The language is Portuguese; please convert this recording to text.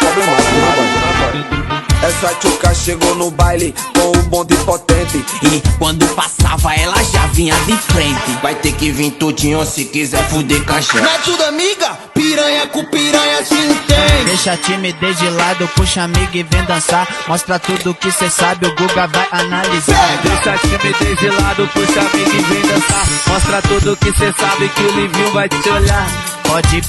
problemático, né, essa tchuca chegou no baile com o bonde potente. E quando passava ela já vinha de frente. Vai ter que vir tudinho se quiser fuder caixão. Não é tudo amiga? Piranha com piranha se entende. Deixa a timidez de lado, puxa amiga e vem dançar. Mostra tudo que cê sabe, o Guga vai analisar. Deixa a timidez de lado, puxa amiga e vem dançar. Mostra tudo que cê sabe que o Livinho vai te olhar. Pode